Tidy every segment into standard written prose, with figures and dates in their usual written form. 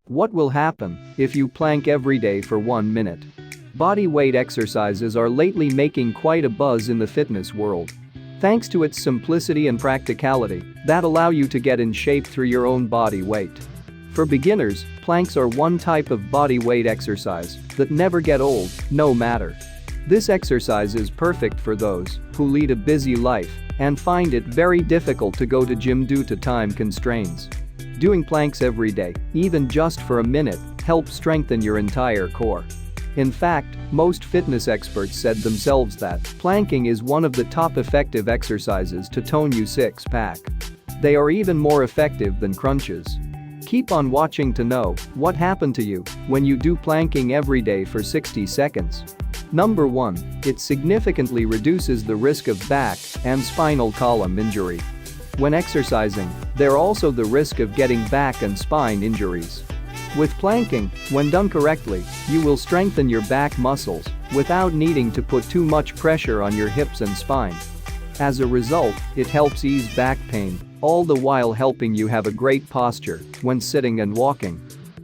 What will happen if you plank every day for 1 minute? Body weight exercises are lately making quite a buzz in the fitness world. Thanks to its simplicity and practicality that allow you to get in shape through your own body weight. For beginners, planks are one type of body weight exercise that never get old, no matter. This exercise is perfect for those who lead a busy life and find it very difficult to go to gym due to time constraints. Doing planks every day, even just for a minute, helps strengthen your entire core. In fact, most fitness experts said themselves that planking is one of the top effective exercises to tone your six-pack. They are even more effective than crunches. Keep on watching to know what happened to you when you do planking every day for 60 seconds. Number 1, it significantly reduces the risk of back and spinal column injury. When exercising, there's also the risk of getting back and spine injuries. With planking, when done correctly, you will strengthen your back muscles without needing to put too much pressure on your hips and spine. As a result, it helps ease back pain, all the while helping you have a great posture when sitting and walking.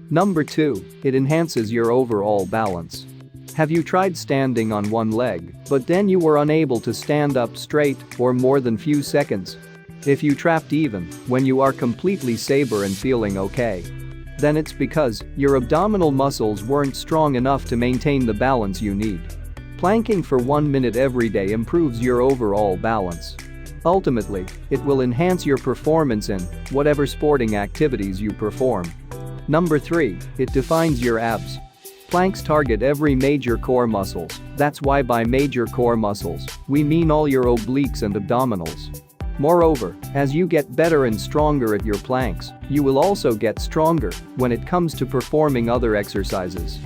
Number 2, it enhances your overall balance. Have you tried standing on one leg, but then you were unable to stand up straight for more than few seconds? If you trapped even when you are completely sober and feeling okay, then it's because your abdominal muscles weren't strong enough to maintain the balance you need. Planking for 1 minute every day improves your overall balance. Ultimately, it will enhance your performance in whatever sporting activities you perform. Number 3, it defines your abs. Planks target every major core muscles. That's why by major core muscles, we mean all your obliques and abdominals. Moreover, as you get better and stronger at your planks, you will also get stronger when it comes to performing other exercises.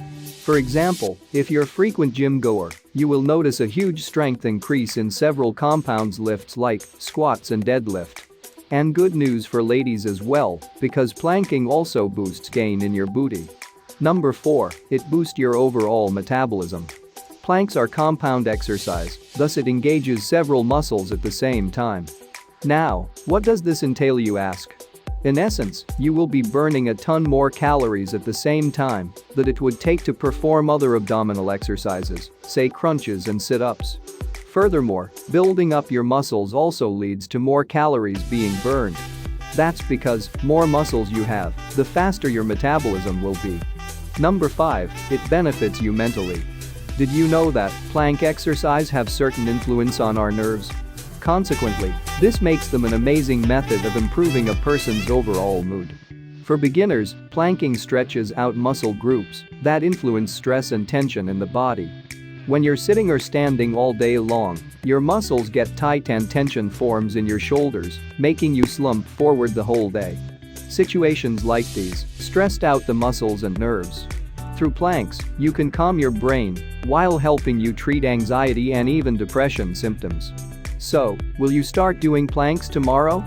For example, if you're a frequent gym goer, you will notice a huge strength increase in several compounds lifts like squats and deadlift. And good news for ladies as well, because planking also boosts gain in your booty. Number 4, it boosts your overall metabolism. Planks are compound exercise, thus it engages several muscles at the same time. Now, what does this entail, you ask? In essence, you will be burning a ton more calories at the same time that it would take to perform other abdominal exercises, say crunches and sit-ups. Furthermore, building up your muscles also leads to more calories being burned. That's because more muscles you have, the faster your metabolism will be. Number 5, it benefits you mentally. Did you know that plank exercise have certain influence on our nerves? Consequently, this makes them an amazing method of improving a person's overall mood. For beginners, planking stretches out muscle groups that influence stress and tension in the body. When you're sitting or standing all day long, your muscles get tight and tension forms in your shoulders, making you slump forward the whole day. Situations like these stressed out the muscles and nerves. Through planks, you can calm your brain while helping you treat anxiety and even depression symptoms. So, will you start doing planks tomorrow?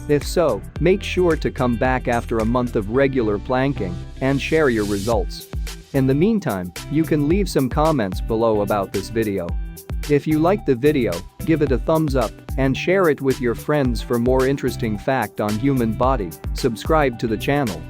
If so, make sure to come back after a month of regular planking and share your results. In the meantime, you can leave some comments below about this video. If you liked the video, give it a thumbs up and share it with your friends. For more interesting fact on human body, subscribe to the channel.